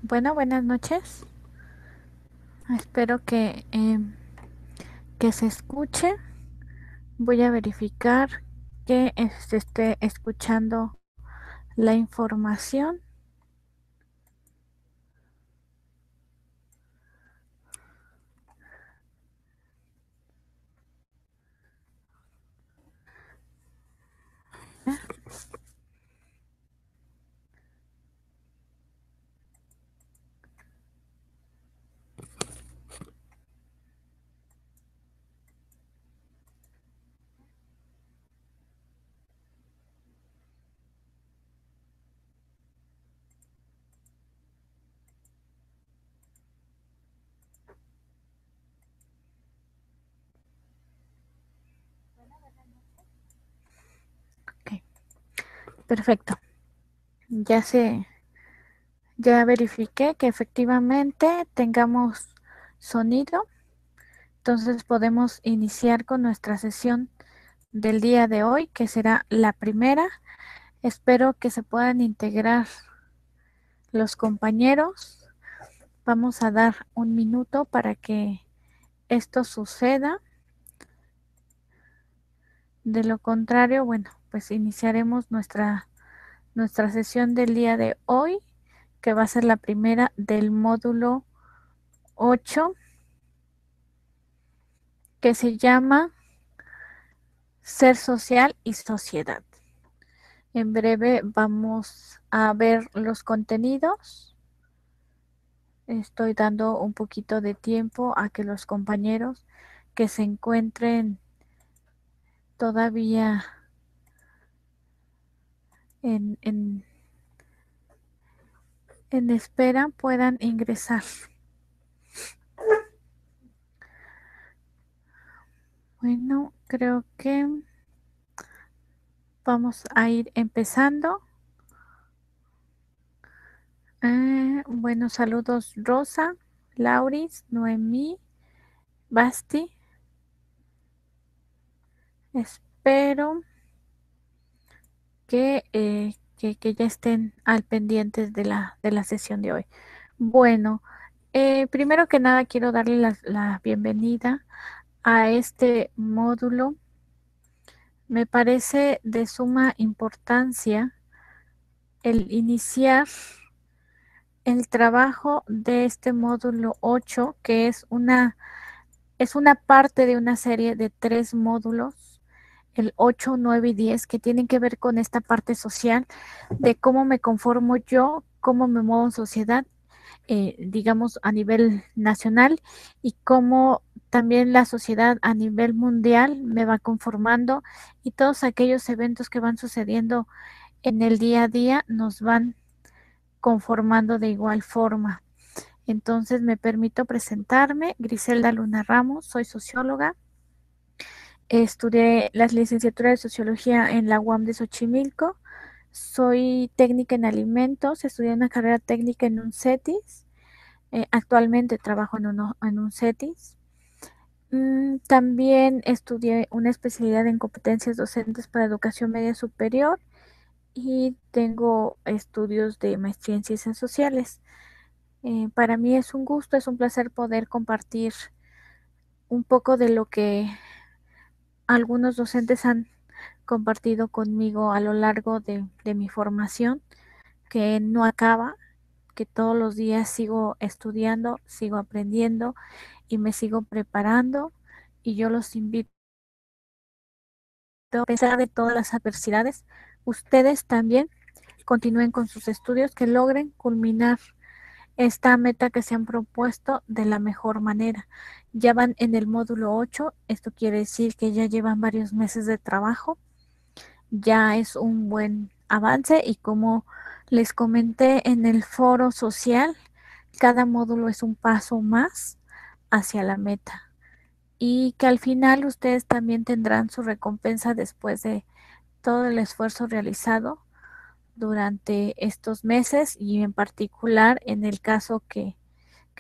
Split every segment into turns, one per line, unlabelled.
Bueno, buenas noches. Espero que se escuche. Voy a verificar que se esté escuchando la información. Ok, perfecto. Ya verifiqué que efectivamente tengamos sonido. Entonces podemos iniciar con nuestra sesión del día de hoy, que será la primera. Espero que se puedan integrar los compañeros. Vamos a dar un minuto para que esto suceda. De lo contrario, bueno, pues iniciaremos nuestra sesión del día de hoy, que va a ser la primera del módulo 8, que se llama Ser social y sociedad. En breve vamos a ver los contenidos. Estoy dando un poquito de tiempo a que los compañeros que se encuentren todavía en espera puedan ingresar. Bueno, creo que vamos a ir empezando. Bueno, saludos Rosa, Lauris, Noemí, Basti. Espero que ya estén al pendientes de la sesión de hoy. Bueno, primero que nada quiero darle la bienvenida a este módulo. Me parece de suma importancia el iniciar el trabajo de este módulo 8, que es una parte de una serie de 3 módulos, el 8, 9 y 10, que tienen que ver con esta parte social de cómo me conformo yo, cómo me muevo en sociedad, digamos a nivel nacional, y cómo también la sociedad a nivel mundial me va conformando, y todos aquellos eventos que van sucediendo en el día a día nos van conformando de igual forma. Entonces me permito presentarme, Griselda Luna Ramos, soy socióloga, estudié la licenciatura de sociología en la UAM de Xochimilco, soy técnica en alimentos, estudié una carrera técnica en un CETIS, actualmente trabajo en un CETIS. También estudié una especialidad en competencias docentes para educación media superior y tengo estudios de maestría en ciencias sociales. Para mí es un gusto, es un placer poder compartir un poco de lo que algunos docentes han compartido conmigo a lo largo de mi formación, que no acaba, que todos los días sigo estudiando, sigo aprendiendo y me sigo preparando, y yo los invito, a pesar de todas las adversidades, ustedes también continúen con sus estudios, que logren culminar esta meta que se han propuesto de la mejor manera. Ya van en el módulo 8, esto quiere decir que ya llevan varios meses de trabajo, ya es un buen avance, y como les comenté en el foro social, cada módulo es un paso más hacia la meta, y que al final ustedes también tendrán su recompensa después de todo el esfuerzo realizado durante estos meses, y en particular en el caso que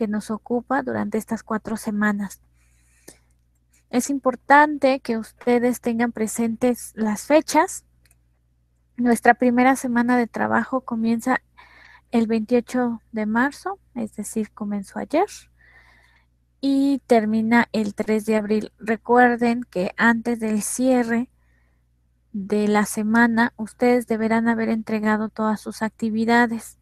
nos ocupa durante estas 4 semanas. Es importante que ustedes tengan presentes las fechas. Nuestra primera semana de trabajo comienza el 28 de marzo, es decir, comenzó ayer y termina el 3 de abril. Recuerden que antes del cierre de la semana, ustedes deberán haber entregado todas sus actividades.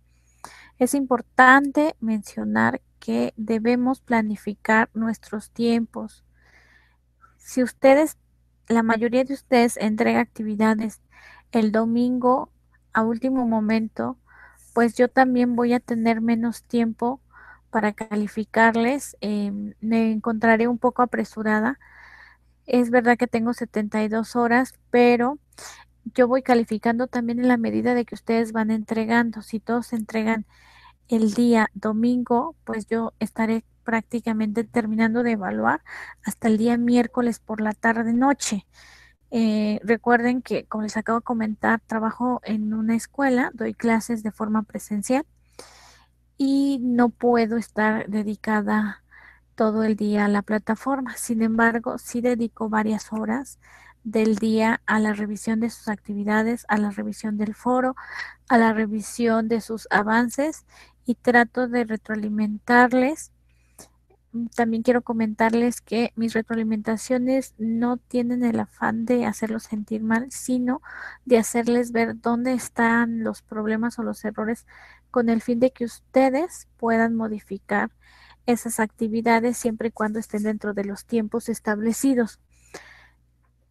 Es importante mencionar que debemos planificar nuestros tiempos. Si la mayoría de ustedes entrega actividades el domingo a último momento, pues yo también voy a tener menos tiempo para calificarles. Me encontraré un poco apresurada. Es verdad que tengo 72 horas, pero yo voy calificando también en la medida de que ustedes van entregando. Si todos entregan el día domingo, pues yo estaré prácticamente terminando de evaluar hasta el día miércoles por la tarde noche. Recuerden que, como les acabo de comentar, trabajo en una escuela, doy clases de forma presencial y no puedo estar dedicada todo el día a la plataforma. Sin embargo, sí dedico varias horas del día a la revisión de sus actividades, a la revisión del foro, a la revisión de sus avances y trato de retroalimentarles. También quiero comentarles que mis retroalimentaciones no tienen el afán de hacerlos sentir mal, sino de hacerles ver dónde están los problemas o los errores con el fin de que ustedes puedan modificar esas actividades siempre y cuando estén dentro de los tiempos establecidos.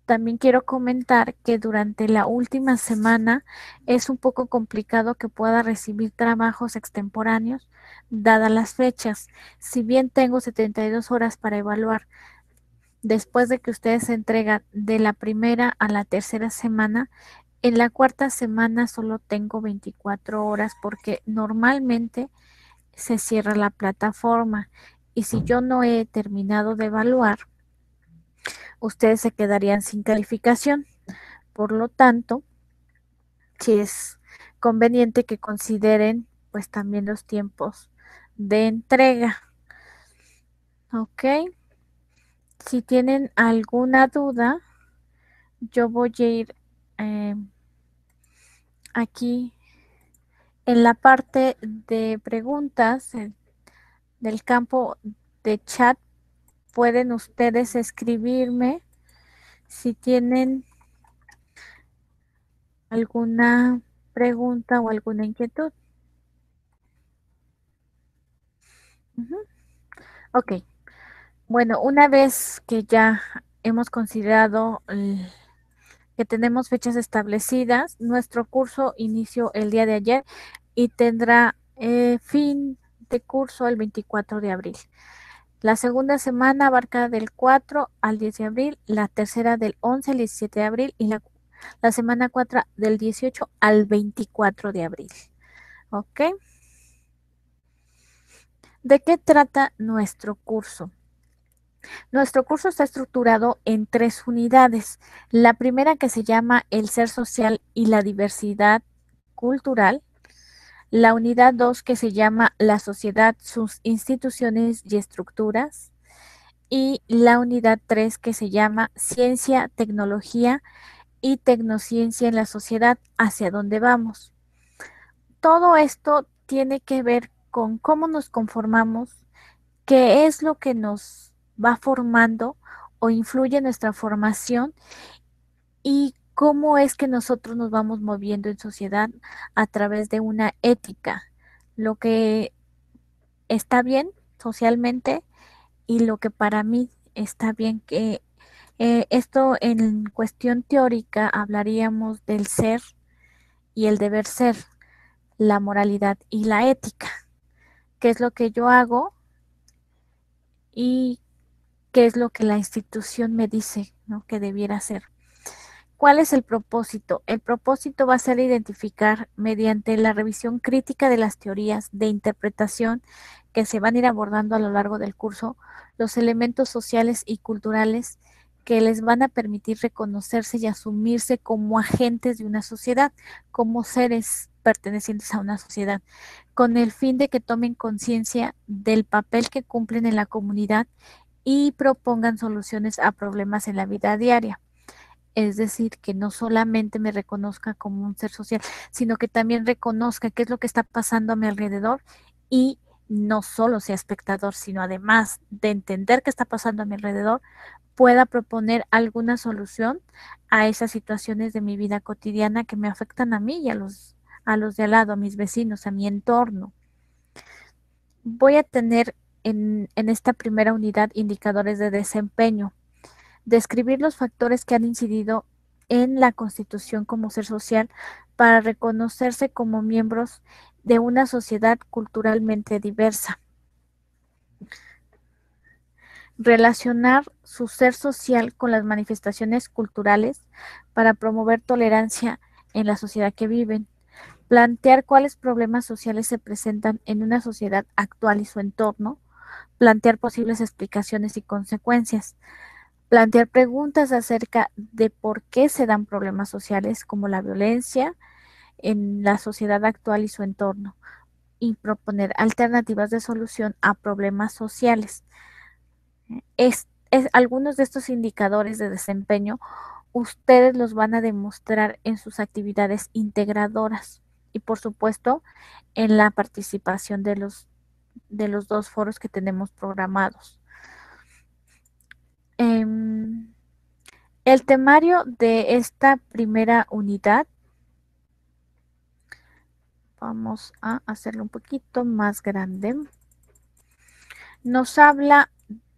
También quiero comentar que durante la última semana es un poco complicado que pueda recibir trabajos extemporáneos, dadas las fechas. Si bien tengo 72 horas para evaluar, después de que ustedes se entregan de la primera a la tercera semana, en la cuarta semana solo tengo 24 horas porque normalmente se cierra la plataforma. Y si yo no he terminado de evaluar, ustedes se quedarían sin calificación. Por lo tanto, sí es conveniente que consideren pues también los tiempos de entrega. Ok, si tienen alguna duda, yo voy a ir eh, aquí en la parte de preguntas del campo de chat. Pueden ustedes escribirme si tienen alguna pregunta o alguna inquietud. Ujú. Ok, bueno, una vez que ya hemos considerado que tenemos fechas establecidas, nuestro curso inició el día de ayer y tendrá fin de curso el 24 de abril. La segunda semana abarca del 4 al 10 de abril, la tercera del 11 al 17 de abril y la semana 4 del 18 al 24 de abril. ¿Ok? ¿De qué trata nuestro curso? Nuestro curso está estructurado en 3 unidades. La primera, que se llama el ser social y la diversidad cultural. La unidad 2, que se llama la sociedad, sus instituciones y estructuras. Y la unidad 3, que se llama ciencia, tecnología y tecnociencia en la sociedad, hacia dónde vamos. Todo esto tiene que ver con cómo nos conformamos, qué es lo que nos va formando o influye en nuestra formación y cómo es que nosotros nos vamos moviendo en sociedad a través de una ética, lo que está bien socialmente y lo que para mí está bien. Que esto en cuestión teórica hablaríamos del ser y el deber ser, la moralidad y la ética, qué es lo que yo hago y qué es lo que la institución me dice, ¿no?, que debiera hacer. ¿Cuál es el propósito? El propósito va a ser identificar, mediante la revisión crítica de las teorías de interpretación que se van a ir abordando a lo largo del curso, los elementos sociales y culturales que les van a permitir reconocerse y asumirse como agentes de una sociedad, como seres pertenecientes a una sociedad, con el fin de que tomen conciencia del papel que cumplen en la comunidad y propongan soluciones a problemas en la vida diaria. Es decir, que no solamente me reconozca como un ser social, sino que también reconozca qué es lo que está pasando a mi alrededor y no solo sea espectador, sino además de entender qué está pasando a mi alrededor, pueda proponer alguna solución a esas situaciones de mi vida cotidiana que me afectan a mí y a los de al lado, a mis vecinos, a mi entorno. Voy a tener en esta primera unidad indicadores de desempeño, describir los factores que han incidido en la constitución como ser social para reconocerse como miembros de una sociedad culturalmente diversa. Relacionar su ser social con las manifestaciones culturales para promover tolerancia en la sociedad que viven. Plantear cuáles problemas sociales se presentan en una sociedad actual y su entorno. Plantear posibles explicaciones y consecuencias. Plantear preguntas acerca de por qué se dan problemas sociales como la violencia en la sociedad actual y su entorno y proponer alternativas de solución a problemas sociales. Algunos de estos indicadores de desempeño ustedes los van a demostrar en sus actividades integradoras y por supuesto en la participación de los dos foros que tenemos programados. El temario de esta primera unidad, vamos a hacerlo un poquito más grande, nos habla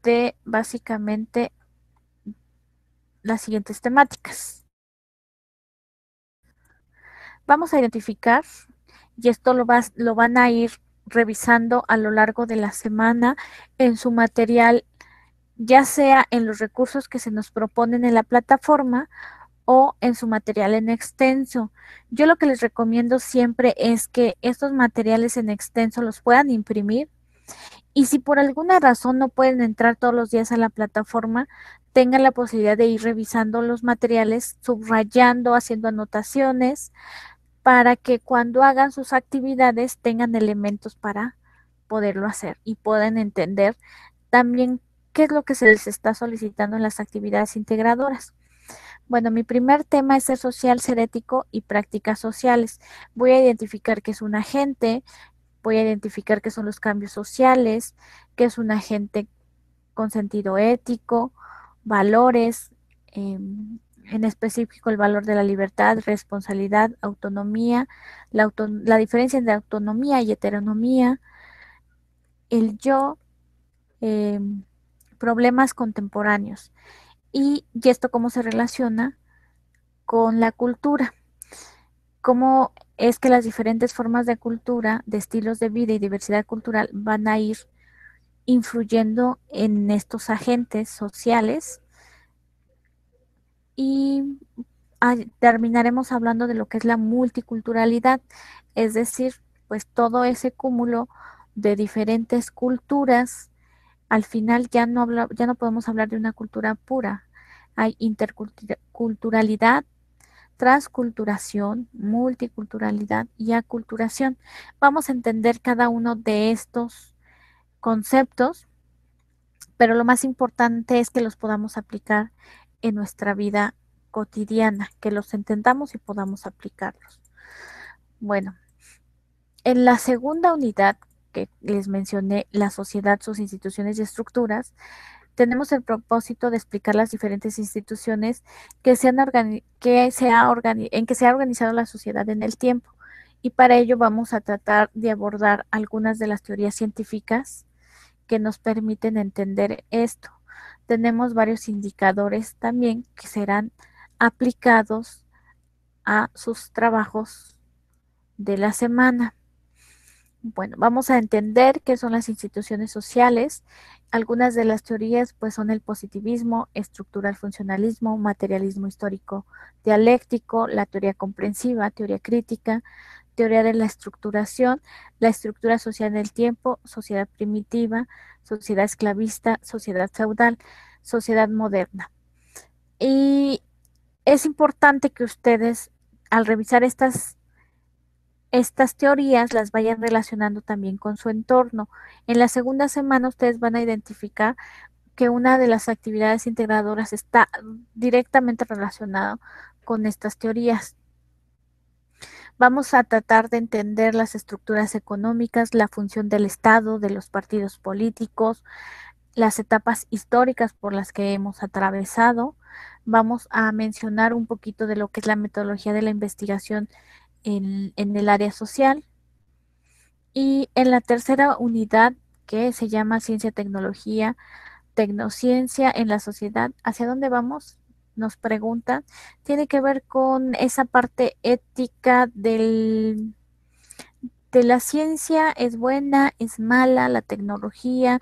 de básicamente las siguientes temáticas. Vamos a identificar, y esto lo van a ir revisando a lo largo de la semana en su material, ya sea en los recursos que se nos proponen en la plataforma o en su material en extenso. Yo lo que les recomiendo siempre es que estos materiales en extenso los puedan imprimir y si por alguna razón no pueden entrar todos los días a la plataforma, tengan la posibilidad de ir revisando los materiales, subrayando, haciendo anotaciones, para que cuando hagan sus actividades tengan elementos para poderlo hacer y puedan entender también qué es lo que se les está solicitando en las actividades integradoras. Bueno, mi primer tema es ser social, ser ético y prácticas sociales. Voy a identificar qué es un agente, voy a identificar qué son los cambios sociales, qué es un agente con sentido ético, valores, en específico el valor de la libertad, responsabilidad, autonomía, la diferencia entre autonomía y heteronomía, el yo, eh, problemas contemporáneos y esto cómo se relaciona con la cultura, cómo es que las diferentes formas de cultura, de estilos de vida y diversidad cultural van a ir influyendo en estos agentes sociales y terminaremos hablando de lo que es la multiculturalidad, es decir, pues todo ese cúmulo de diferentes culturas. Al final ya no podemos hablar de una cultura pura, hay interculturalidad, transculturación, multiculturalidad y aculturación. Vamos a entender cada uno de estos conceptos, pero lo más importante es que los podamos aplicar en nuestra vida cotidiana, que los entendamos y podamos aplicarlos. Bueno, en la segunda unidad que les mencioné, la sociedad, sus instituciones y estructuras, tenemos el propósito de explicar las diferentes instituciones que en que se ha organizado la sociedad en el tiempo. Y para ello vamos a tratar de abordar algunas de las teorías científicas que nos permiten entender esto. Tenemos varios indicadores también que serán aplicados a sus trabajos de la semana. Bueno, vamos a entender qué son las instituciones sociales. Algunas de las teorías pues son el positivismo, estructural funcionalismo, materialismo histórico dialéctico, la teoría comprensiva, teoría crítica, teoría de la estructuración, la estructura social en el tiempo, sociedad primitiva, sociedad esclavista, sociedad feudal, sociedad moderna. Y es importante que ustedes al revisar estas teorías las vayan relacionando también con su entorno. En la segunda semana ustedes van a identificar que una de las actividades integradoras está directamente relacionada con estas teorías. Vamos a tratar de entender las estructuras económicas, la función del Estado, de los partidos políticos, las etapas históricas por las que hemos atravesado. Vamos a mencionar un poquito de lo que es la metodología de la investigación en el área social. Y en la tercera unidad, que se llama Ciencia, Tecnología, Tecnociencia en la sociedad, ¿hacia dónde vamos? Nos preguntan. Tiene que ver con esa parte ética de la ciencia, es buena, es mala, la tecnología,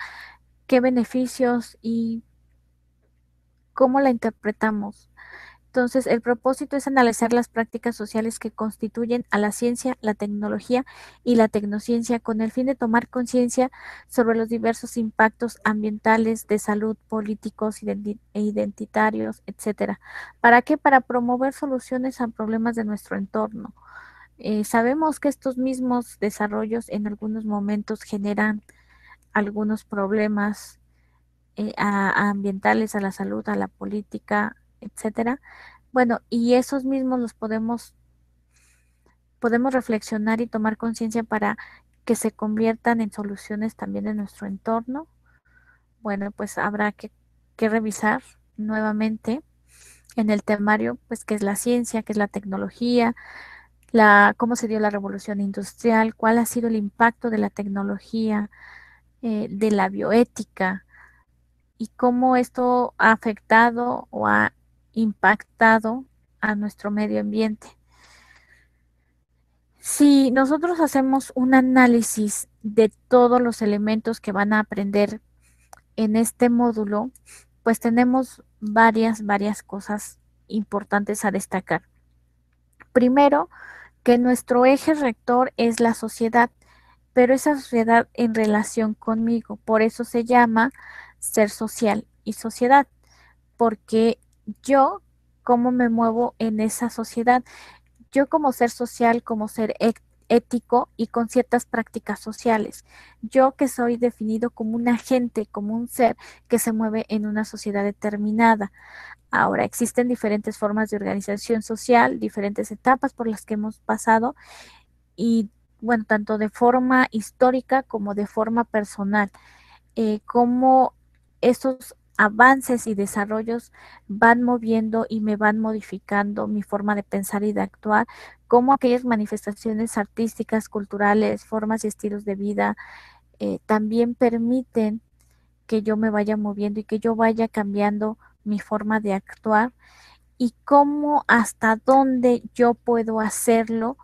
qué beneficios y cómo la interpretamos. Entonces, el propósito es analizar las prácticas sociales que constituyen a la ciencia, la tecnología y la tecnociencia con el fin de tomar conciencia sobre los diversos impactos ambientales, de salud, políticos, identitarios, etcétera. ¿Para qué? Para promover soluciones a problemas de nuestro entorno. Sabemos que estos mismos desarrollos en algunos momentos generan algunos problemas ambientales, a la salud, a la política, etcétera. Bueno, y esos mismos los podemos reflexionar y tomar conciencia para que se conviertan en soluciones también en nuestro entorno. Bueno, pues habrá que revisar nuevamente en el temario, pues qué es la ciencia, qué es la tecnología, cómo se dio la revolución industrial, cuál ha sido el impacto de la tecnología, de la bioética, y cómo esto ha afectado o ha impactado a nuestro medio ambiente. Si nosotros hacemos un análisis de todos los elementos que van a aprender en este módulo, pues tenemos varias cosas importantes a destacar. Primero, que nuestro eje rector es la sociedad, pero esa sociedad en relación conmigo, por eso se llama ser social y sociedad, porque yo, cómo me muevo en esa sociedad, yo como ser social, como ser ético y con ciertas prácticas sociales, yo que soy definido como un agente, como un ser que se mueve en una sociedad determinada. Ahora, existen diferentes formas de organización social, diferentes etapas por las que hemos pasado y, bueno, tanto de forma histórica como de forma personal, cómo esos avances y desarrollos van moviendo y me van modificando mi forma de pensar y de actuar, cómo aquellas manifestaciones artísticas, culturales, formas y estilos de vida también permiten que yo me vaya moviendo y que yo vaya cambiando mi forma de actuar y cómo hasta dónde yo puedo hacerlo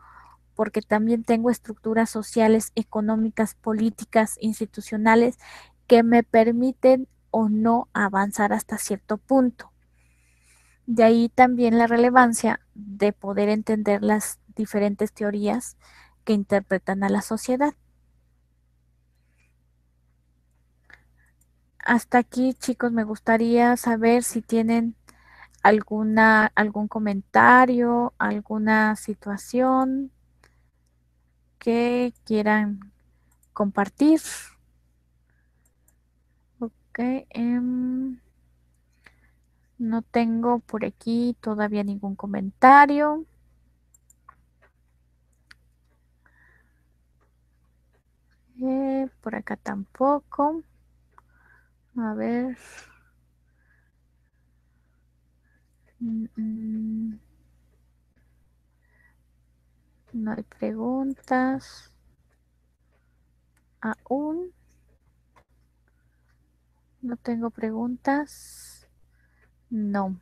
porque también tengo estructuras sociales, económicas, políticas, institucionales que me permiten o no avanzar hasta cierto punto. De ahí también la relevancia de poder entender las diferentes teorías que interpretan a la sociedad. Hasta aquí, chicos, me gustaría saber si tienen algún comentario, alguna situación que quieran compartir. Ok, no tengo por aquí todavía ningún comentario. Por acá tampoco. A ver. No hay preguntas. Aún no tengo preguntas. No.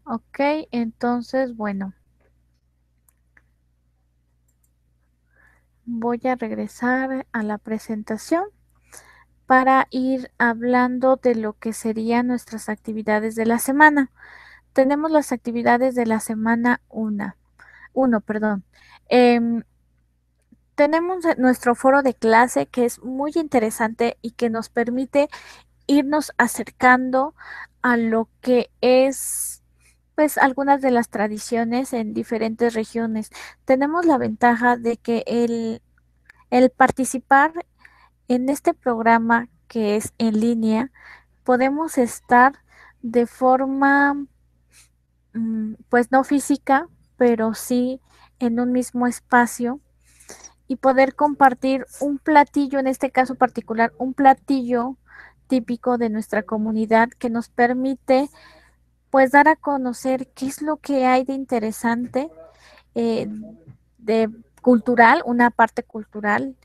Ok, entonces, bueno. Voy a regresar a la presentación para ir hablando de lo que serían nuestras actividades de la semana. Tenemos las actividades de la semana 1, perdón. Tenemos nuestro foro de clase que es muy interesante y que nos permite irnos acercando a lo que es pues algunas de las tradiciones en diferentes regiones. Tenemos la ventaja de que el participar en este programa que es en línea podemos estar de forma, pues no física, pero sí en un mismo espacio y poder compartir un platillo, en este caso particular, un platillo típico de nuestra comunidad que nos permite pues dar a conocer qué es lo que hay de interesante, eh, de cultural, una parte cultural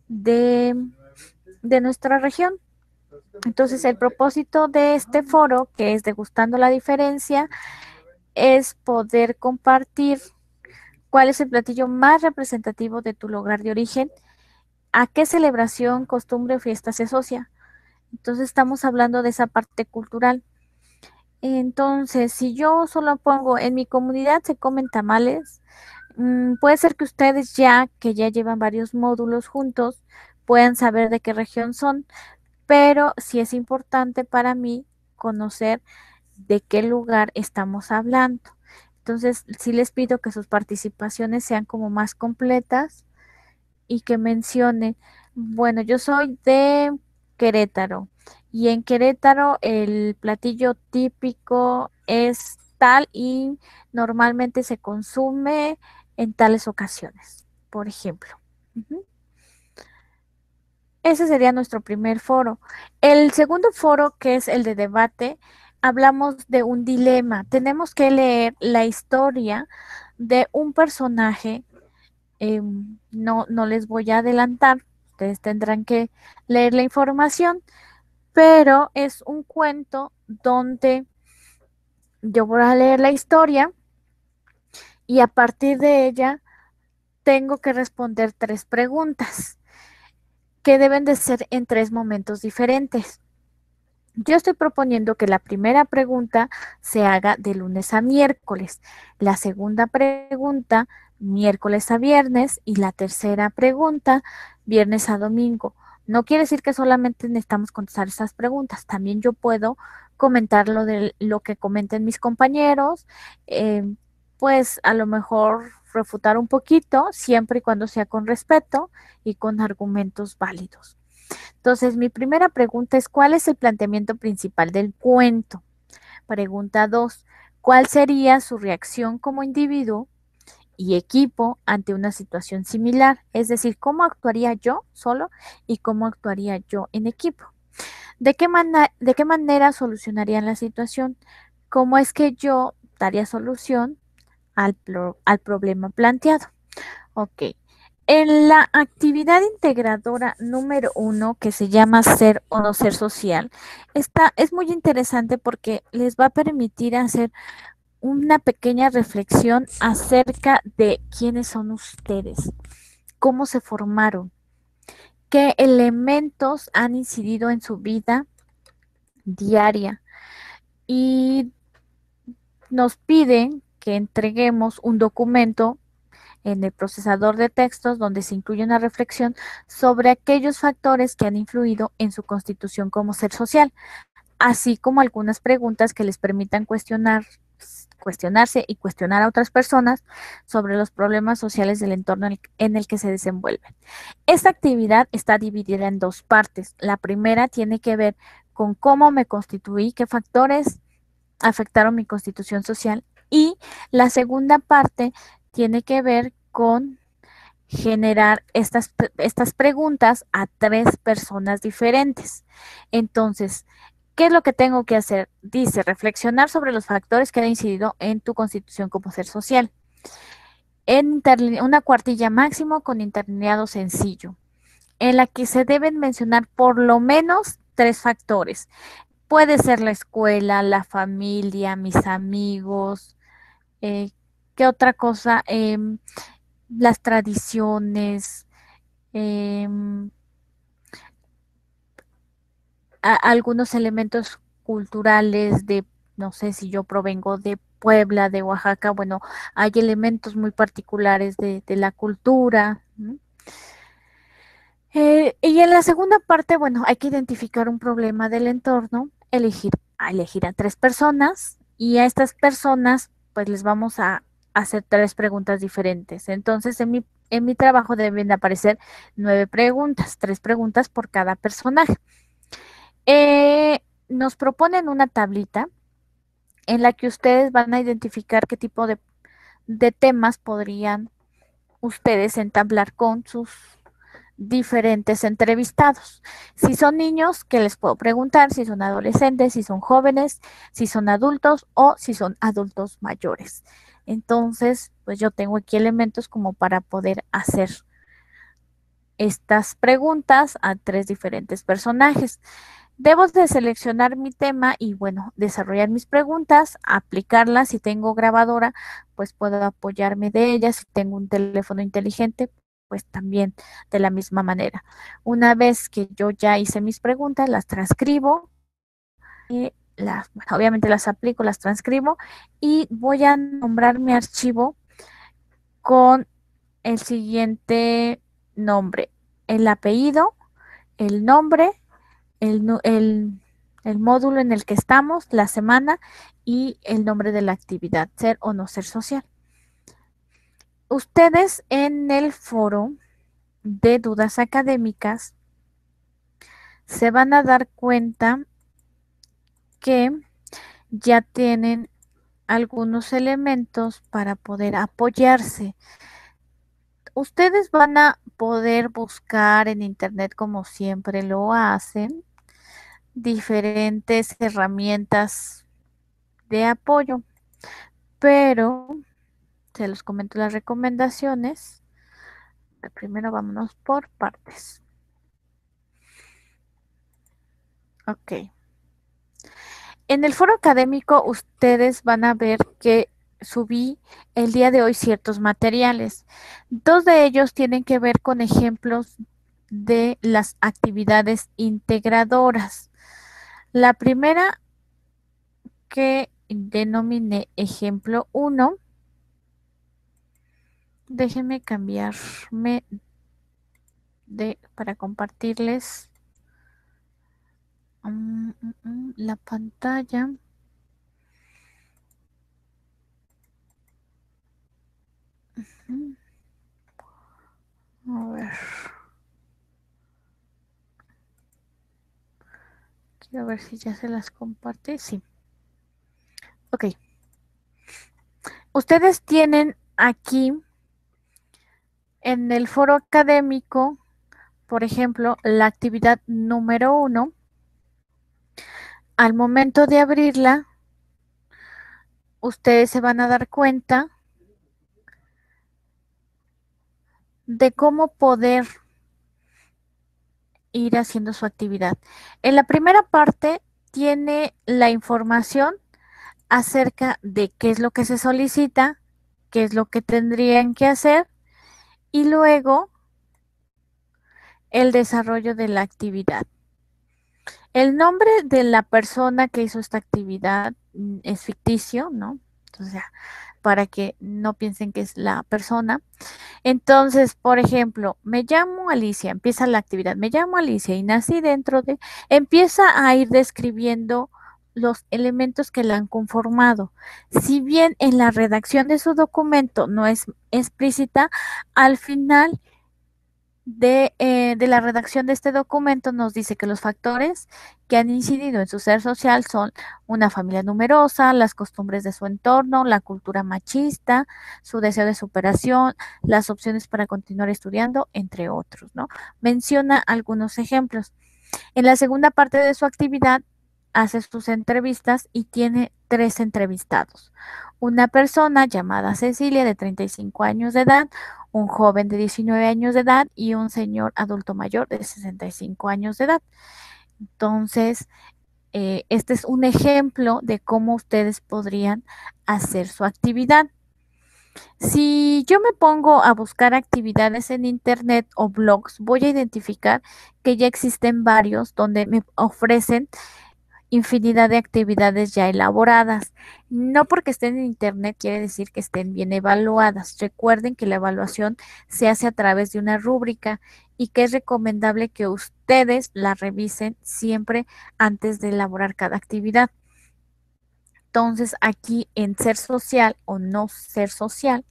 de, de nuestra región. Entonces, el propósito de este foro, que es Degustando la Diferencia, es poder compartir cuál es el platillo más representativo de tu lugar de origen, a qué celebración, costumbre o fiesta se asocia. Entonces, estamos hablando de esa parte cultural. Entonces, si yo solo pongo en mi comunidad se comen tamales, puede ser que ustedes ya, que ya llevan varios módulos juntos, puedan saber de qué región son, pero sí es importante para mí conocer de qué lugar estamos hablando. Entonces, sí les pido que sus participaciones sean como más completas y que mencionen, bueno, yo soy de Querétaro y en Querétaro el platillo típico es tal y normalmente se consume en tales ocasiones, por ejemplo. Ujú. Ese sería nuestro primer foro. El segundo foro, que es el de debate, hablamos de un dilema. Tenemos que leer la historia de un personaje. No les voy a adelantar, ustedes tendrán que leer la información, pero es un cuento donde yo voy a leer la historia y a partir de ella tengo que responder tres preguntas que deben de ser en tres momentos diferentes. Yo estoy proponiendo que la primera pregunta se haga de lunes a miércoles, la segunda pregunta miércoles a viernes y la tercera pregunta viernes a domingo. No quiere decir que solamente necesitamos contestar esas preguntas, también yo puedo comentar lo de lo que comenten mis compañeros, eh, pues a lo mejor refutar un poquito, siempre y cuando sea con respeto y con argumentos válidos. Entonces, mi primera pregunta es, ¿cuál es el planteamiento principal del cuento? Pregunta 2, ¿cuál sería su reacción como individuo y equipo ante una situación similar? Es decir, ¿cómo actuaría yo solo y cómo actuaría yo en equipo? ¿De qué manera solucionarían la situación? ¿Cómo es que yo daría solución al problema planteado? Ok. En la actividad integradora número 1, que se llama Ser o no ser social, esta es muy interesante porque les va a permitir hacer una pequeña reflexión acerca de quiénes son ustedes, cómo se formaron, qué elementos han incidido en su vida diaria y nos piden que entreguemos un documento en el procesador de textos donde se incluye una reflexión sobre aquellos factores que han influido en su constitución como ser social, así como algunas preguntas que les permitan cuestionarse y cuestionar a otras personas sobre los problemas sociales del entorno en el que se desenvuelven. Esta actividad está dividida en dos partes. La primera tiene que ver con cómo me constituí, qué factores afectaron mi constitución social, y la segunda parte tiene que ver con generar estas preguntas a tres personas diferentes. Entonces, ¿qué es lo que tengo que hacer? Dice, reflexionar sobre los factores que han incidido en tu constitución como ser social. Una cuartilla máximo con interlineado sencillo, en la que se deben mencionar por lo menos tres factores. Puede ser la escuela, la familia, mis amigos, eh, ¿qué otra cosa? Las tradiciones, em, algunos elementos culturales de, no sé si yo provengo de Puebla, de Oaxaca, bueno, hay elementos muy particulares de la cultura. ¿No? Y en la segunda parte, bueno, hay que identificar un problema del entorno, elegir a tres personas y a estas personas, pues les vamos a hacer tres preguntas diferentes. Entonces, en mi trabajo deben de aparecer 9 preguntas, 3 preguntas por cada personaje. nos proponen una tablita en la que ustedes van a identificar qué tipo de temas podrían ustedes entablar con sus diferentes entrevistados. Si son niños, ¿qué les puedo preguntar? Si son adolescentes, si son jóvenes, si son adultos o si son adultos mayores. Entonces, pues yo tengo aquí elementos como para poder hacer estas preguntas a tres diferentes personajes. Debo de seleccionar mi tema y bueno, desarrollar mis preguntas, aplicarlas. Si tengo grabadora, pues puedo apoyarme de ella. Si tengo un teléfono inteligente, pues también de la misma manera. Una vez que yo ya hice mis preguntas, las transcribo, bueno, obviamente las aplico, las transcribo y voy a nombrar mi archivo con el siguiente nombre: el apellido, el nombre, el, nu- el módulo en el que estamos, la semana y el nombre de la actividad, ser o no ser social. Ustedes en el foro de dudas académicas se van a dar cuenta que ya tienen algunos elementos para poder apoyarse. Ustedes van a poder buscar en internet, como siempre lo hacen, diferentes herramientas de apoyo, pero se los comento las recomendaciones. Primero vámonos por partes. Ok. En el foro académico ustedes van a ver que subí el día de hoy ciertos materiales. Dos de ellos tienen que ver con ejemplos de las actividades integradoras. La primera, que denominé ejemplo 1, déjenme cambiarme para compartirles la pantalla. A ver, quiero ver si ya se las comparte. Sí. Ok. Ustedes tienen aquí en el foro académico, por ejemplo, la actividad número 1. Al momento de abrirla, ustedes se van a dar cuenta de cómo poder ir haciendo su actividad. En la primera parte tiene la información acerca de qué es lo que se solicita, qué es lo que tendrían que hacer y luego el desarrollo de la actividad. El nombre de la persona que hizo esta actividad es ficticio, ¿no? O sea, para que no piensen que es la persona. Entonces, por ejemplo, me llamo Alicia, empieza la actividad, me llamo Alicia y nací dentro de, empieza a ir describiendo los elementos que la han conformado. Si bien en la redacción de su documento no es explícita, al final de la redacción de este documento nos dice que los factores que han incidido en su ser social son una familia numerosa, las costumbres de su entorno, la cultura machista, su deseo de superación, las opciones para continuar estudiando, entre otros, ¿no? Menciona algunos ejemplos. En la segunda parte de su actividad hace sus entrevistas y tiene tres entrevistados: una persona llamada Cecilia, de 35 años de edad, un joven de 19 años de edad y un señor adulto mayor de 65 años de edad. Entonces, este es un ejemplo de cómo ustedes podrían hacer su actividad. Si yo me pongo a buscar actividades en internet o blogs, voy a identificar que ya existen varios donde me ofrecen infinidad de actividades ya elaboradas. No porque estén en internet quiere decir que estén bien evaluadas. Recuerden que la evaluación se hace a través de una rúbrica y que es recomendable que ustedes la revisen siempre antes de elaborar cada actividad. Entonces, aquí en ser o no ser social,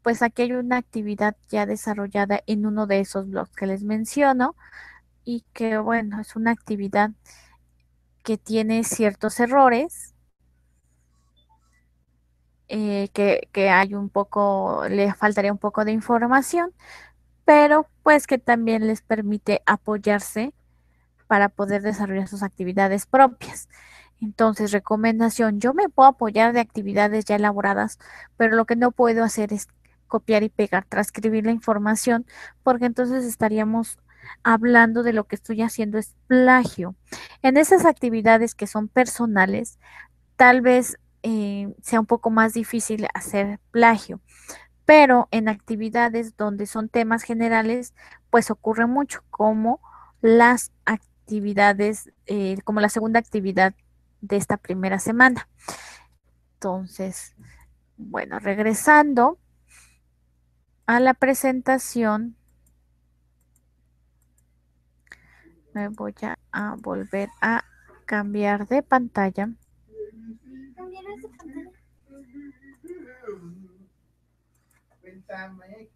pues aquí hay una actividad ya desarrollada en uno de esos blogs que les menciono y que, bueno, es una actividad que tiene ciertos errores, que hay un poco, le faltaría un poco de información, pero pues que también les permite apoyarse para poder desarrollar sus actividades propias. Entonces, recomendación, yo me puedo apoyar de actividades ya elaboradas, pero lo que no puedo hacer es copiar y pegar, transcribir la información, porque entonces estaríamos hablando de lo que estoy haciendo es plagio. En esas actividades que son personales, tal vez sea un poco más difícil hacer plagio, pero en actividades donde son temas generales, pues ocurre mucho, como las actividades, como la segunda actividad de esta primera semana. Entonces, bueno, regresando a la presentación, me voy a volver a cambiar de pantalla. Cuéntame,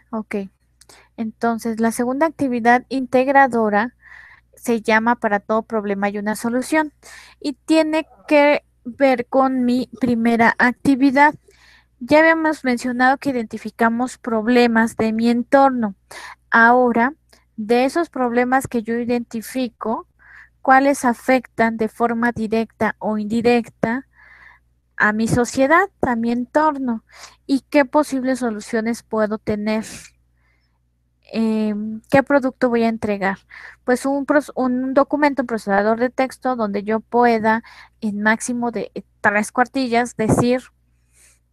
Ok, entonces la segunda actividad integradora se llama Para todo problema hay una solución y tiene que ver con mi primera actividad. Ya habíamos mencionado que identificamos problemas de mi entorno. Ahora, de esos problemas que yo identifico, ¿cuáles afectan de forma directa o indirecta a mi sociedad, a mi entorno? ¿Y qué posibles soluciones puedo tener? ¿Qué producto voy a entregar? Pues un documento, un procesador de texto donde yo pueda en máximo de 3 cuartillas decir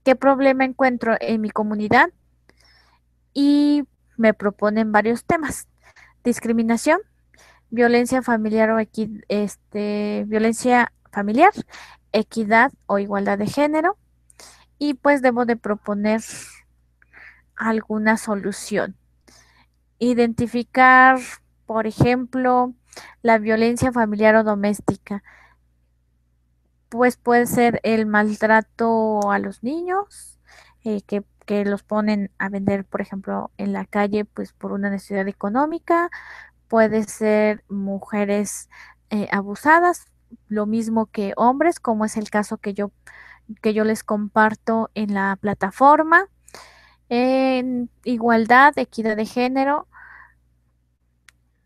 qué problema encuentro en mi comunidad y me proponen varios temas. Discriminación, violencia familiar o violencia familiar, equidad o igualdad de género y pues debo de proponer alguna solución. Identificar, por ejemplo, la violencia familiar o doméstica. Pues puede ser el maltrato a los niños, que los ponen a vender, por ejemplo, en la calle, pues por una necesidad económica. Puede ser mujeres abusadas, lo mismo que hombres, como es el caso que yo les comparto en la plataforma. En igualdad, equidad de género,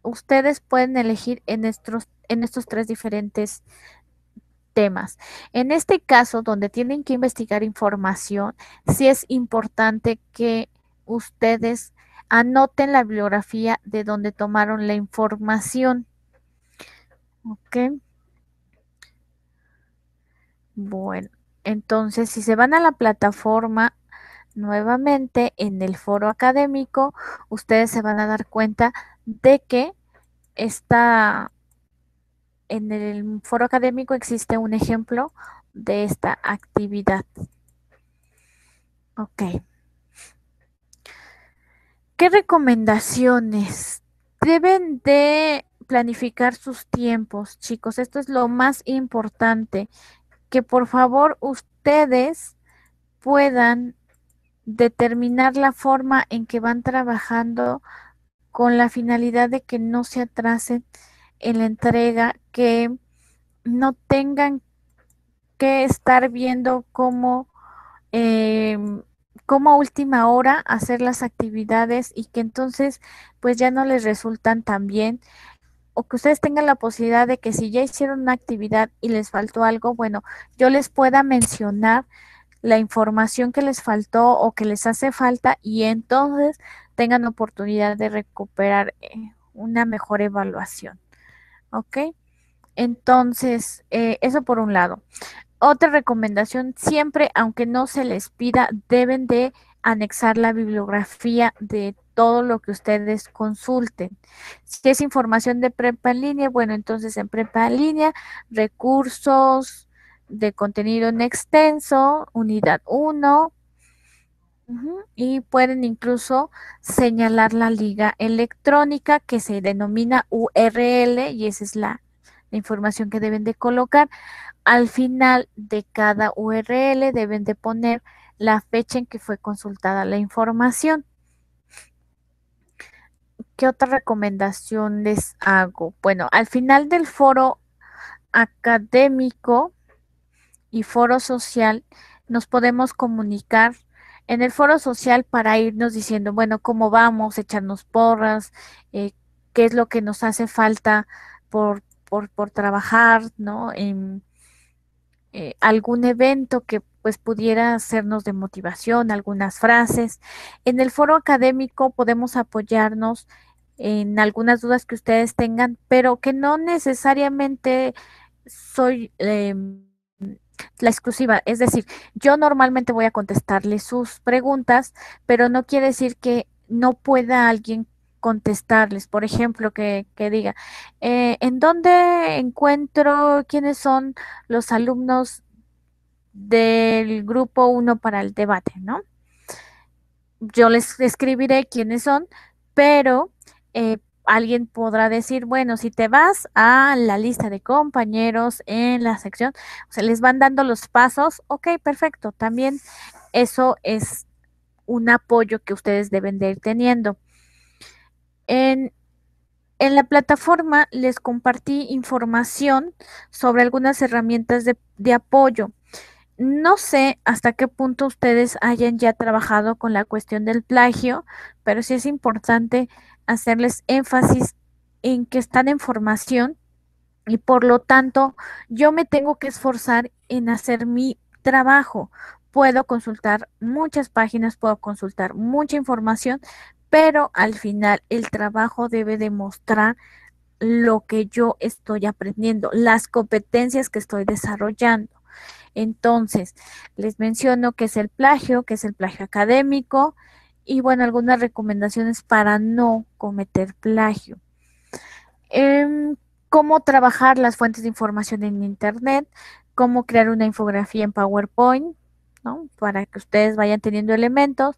ustedes pueden elegir en estos 3 diferentes temas. En este caso, donde tienen que investigar información, sí es importante que ustedes anoten la bibliografía de donde tomaron la información. ¿Ok? Bueno, entonces si se van a la plataforma nuevamente en el foro académico, ustedes se van a dar cuenta de que está en el foro académico existe un ejemplo de esta actividad. Ok. ¿Qué recomendaciones? Deben de planificar sus tiempos, chicos. Esto es lo más importante. Que por favor ustedes puedan determinar la forma en que van trabajando con la finalidad de que no se atrasen en la entrega, que no tengan que estar viendo eh, cómo a última hora hacer las actividades y que entonces pues ya no les resultan tan bien, o que ustedes tengan la posibilidad de que si ya hicieron una actividad y les faltó algo, bueno, yo les pueda mencionar la información que les faltó o que les hace falta y entonces tengan oportunidad de recuperar una mejor evaluación. ¿Ok? Entonces, eso por un lado. Otra recomendación, siempre, aunque no se les pida, deben de anexar la bibliografía de todo lo que ustedes consulten. Si es información de prepa en línea, bueno, entonces en prepa en línea, recursos de contenido en extenso, unidad 1, y pueden incluso señalar la liga electrónica que se denomina URL y esa es la información que deben de colocar. Al final de cada URL deben de poner la fecha en que fue consultada la información. ¿Qué otra recomendación les hago? Bueno, al final del foro académico y foro social nos podemos comunicar en el foro social para irnos diciendo, bueno, cómo vamos, echarnos porras, qué es lo que nos hace falta por trabajar, ¿no? En algún evento que pues pudiera hacernos de motivación, algunas frases. En el foro académico podemos apoyarnos en algunas dudas que ustedes tengan, pero que no necesariamente soy la exclusiva. Es decir, yo normalmente voy a contestarle sus preguntas, pero no quiere decir que no pueda alguien contestarles. Por ejemplo, que diga, ¿en dónde encuentro quiénes son los alumnos del grupo uno para el debate, ¿no? Yo les escribiré quiénes son, pero alguien podrá decir, bueno, si te vas a la lista de compañeros en la sección, o sea, les van dando los pasos, ok, perfecto, también eso es un apoyo que ustedes deben de ir teniendo. En, en la plataforma les compartí información sobre algunas herramientas de apoyo. No sé hasta qué punto ustedes hayan ya trabajado con la cuestión del plagio, pero sí es importante hacerles énfasis en que están en formación y por lo tanto yo me tengo que esforzar en hacer mi trabajo. Puedo consultar muchas páginas, puedo consultar mucha información, pero al final el trabajo debe demostrar lo que yo estoy aprendiendo, las competencias que estoy desarrollando. Entonces, les menciono qué es el plagio, qué es el plagio académico y bueno, algunas recomendaciones para no cometer plagio. Em, Cómo trabajar las fuentes de información en Internet, cómo crear una infografía en PowerPoint, ¿no? Para que ustedes vayan teniendo elementos.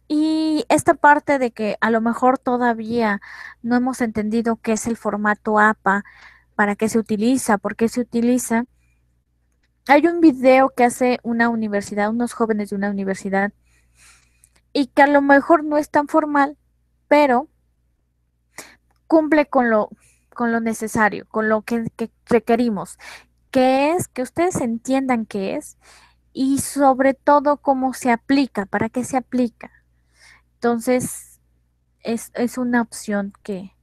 Y esta parte de que a lo mejor todavía no hemos entendido qué es el formato APA, para qué se utiliza, por qué se utiliza. Hay un video que hace una universidad, unos jóvenes de una universidad, y que a lo mejor no es tan formal, pero cumple con lo necesario, con lo que requerimos, que es que ustedes entiendan qué es y sobre todo cómo se aplica, para qué se aplica. Entonces, es una opción que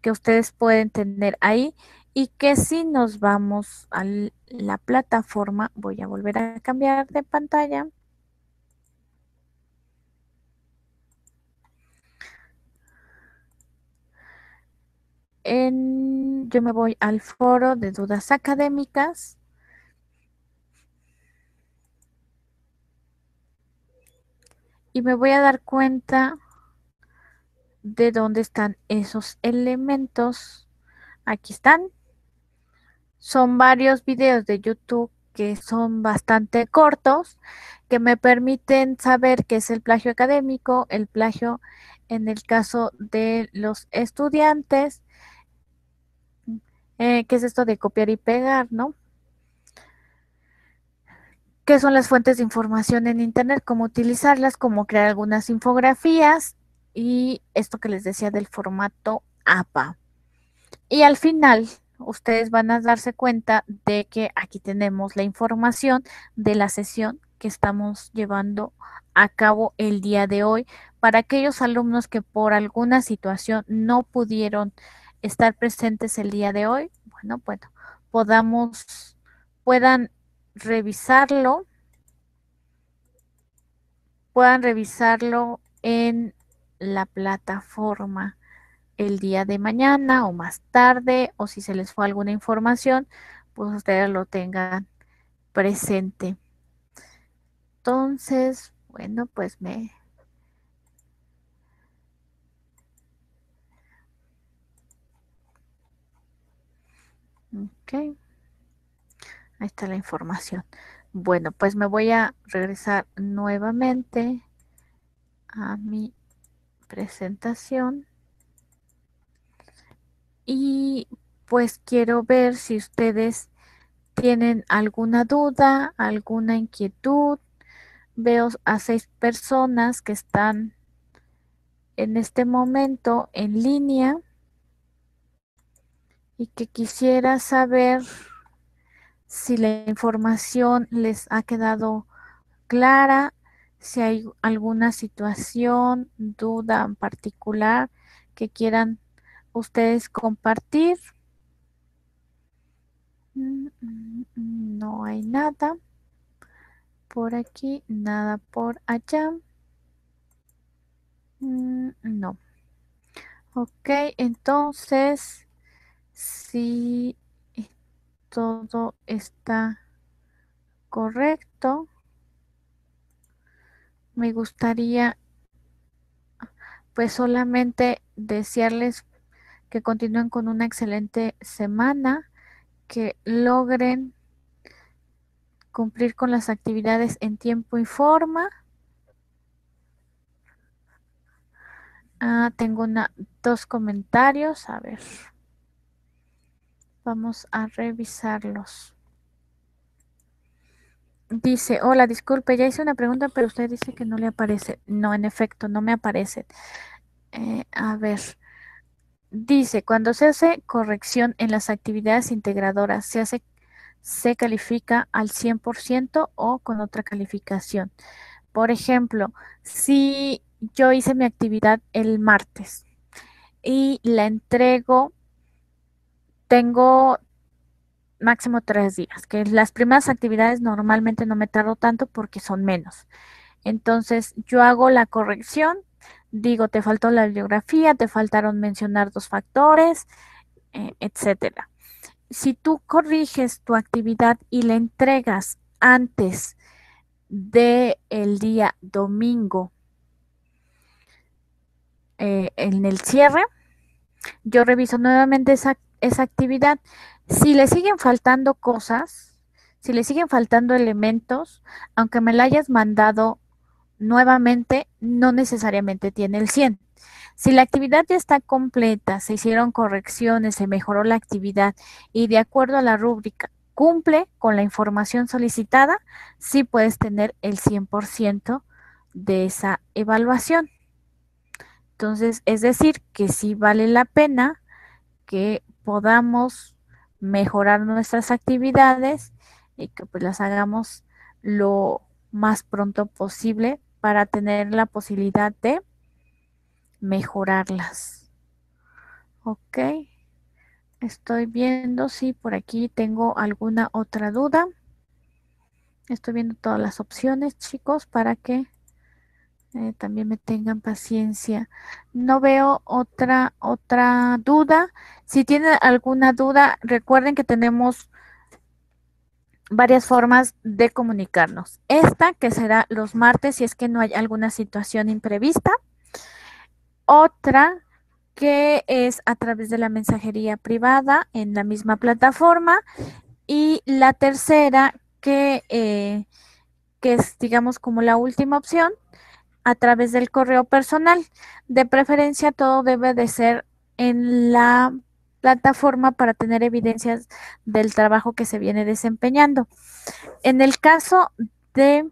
ustedes pueden tener ahí y que si nos vamos a la plataforma, voy a volver a cambiar de pantalla. Yo me voy al foro de dudas académicas y me voy a dar cuenta de dónde están esos elementos. Aquí están. Son varios videos de YouTube que son bastante cortos, que me permiten saber qué es el plagio académico, el plagio en el caso de los estudiantes, qué es esto de copiar y pegar, ¿no? ¿Qué son las fuentes de información en Internet? Cómo utilizarlas, cómo crear algunas infografías y esto que les decía del formato APA. Y al final, ustedes van a darse cuenta de que aquí tenemos la información de la sesión que estamos llevando a cabo el día de hoy para aquellos alumnos que por alguna situación no pudieron estar presentes el día de hoy. Bueno, puedan revisarlo, puedan revisarlo en la plataforma el día de mañana o más tarde, o si se les fue alguna información, pues ustedes lo tengan presente. Entonces, bueno, pues ok, ahí está la información. Bueno, pues me voy a regresar nuevamente a mi presentación y pues quiero ver si ustedes tienen alguna duda, alguna inquietud. Veo a 6 personas que están en este momento en línea y que quisiera saber si la información les ha quedado clara, si hay alguna situación, duda en particular que quieran ustedes compartir. No hay nada por aquí, nada por allá. No. Ok, entonces, si todo está correcto, me gustaría pues solamente desearles que continúen con una excelente semana, que logren cumplir con las actividades en tiempo y forma. Tengo dos comentarios, a ver, vamos a revisarlos. Dice, hola, disculpe, ya hice una pregunta, pero usted dice que no le aparece. No, en efecto, no me aparece. A ver, dice, cuando se hace corrección en las actividades integradoras, se califica al 100% o con otra calificación. Por ejemplo, si yo hice mi actividad el martes y la entrego, tengo máximo 3 días, que las primeras actividades normalmente no me tardo tanto porque son menos. Entonces yo hago la corrección, digo, te faltó la bibliografía, te faltaron mencionar 2 factores, etcétera. Si tú corriges tu actividad y la entregas antes del día domingo en el cierre, yo reviso nuevamente esa actividad. Si le siguen faltando cosas, si le siguen faltando elementos, aunque me la hayas mandado nuevamente, no necesariamente tiene el 100. Si la actividad ya está completa, se hicieron correcciones, se mejoró la actividad y de acuerdo a la rúbrica cumple con la información solicitada, sí puedes tener el 100% de esa evaluación. Entonces, es decir, que sí vale la pena que podamos mejorar nuestras actividades y que pues las hagamos lo más pronto posible para tener la posibilidad de mejorarlas. Ok, estoy viendo si por aquí tengo alguna otra duda. Estoy viendo todas las opciones, chicos, para que también me tengan paciencia. No veo otra duda. Si tienen alguna duda, recuerden que tenemos varias formas de comunicarnos. Esta que será los martes si es que no hay alguna situación imprevista. Otra que es a través de la mensajería privada en la misma plataforma. Y la tercera que es, digamos, como la última opción, a través del correo personal. De preferencia, todo debe de ser en la plataforma para tener evidencias del trabajo que se viene desempeñando. En el caso de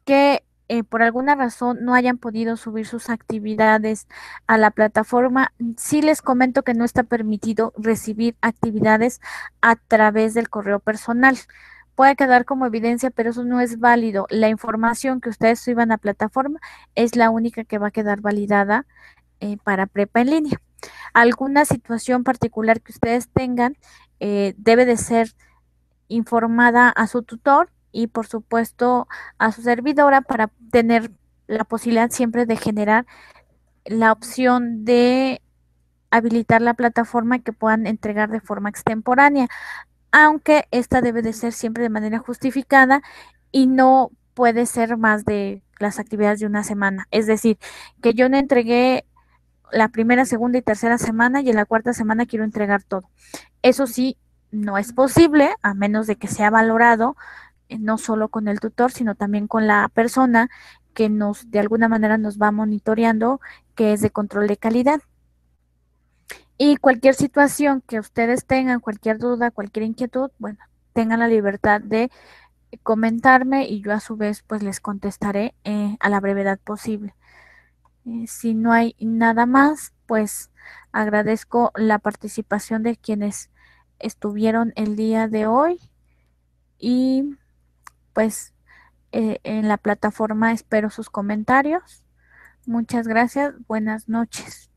que por alguna razón no hayan podido subir sus actividades a la plataforma, sí les comento que no está permitido recibir actividades a través del correo personal. Puede quedar como evidencia, pero eso no es válido. La información que ustedes suban a plataforma es la única que va a quedar validada para prepa en línea. Alguna situación particular que ustedes tengan debe de ser informada a su tutor y por supuesto a su servidora para tener la posibilidad siempre de generar la opción de habilitar la plataforma que puedan entregar de forma extemporánea, aunque esta debe de ser siempre de manera justificada y no puede ser más de las actividades de una semana. Es decir, que yo no entregué la primera, segunda y tercera semana y en la cuarta semana quiero entregar todo. Eso sí, no es posible a menos de que sea valorado no solo con el tutor, sino también con la persona que nos de alguna manera nos va monitoreando, que es de control de calidad. Y cualquier situación que ustedes tengan, cualquier duda, cualquier inquietud, bueno, tengan la libertad de comentarme y yo a su vez pues les contestaré a la brevedad posible. Si no hay nada más, pues agradezco la participación de quienes estuvieron el día de hoy y pues en la plataforma espero sus comentarios. Muchas gracias, buenas noches.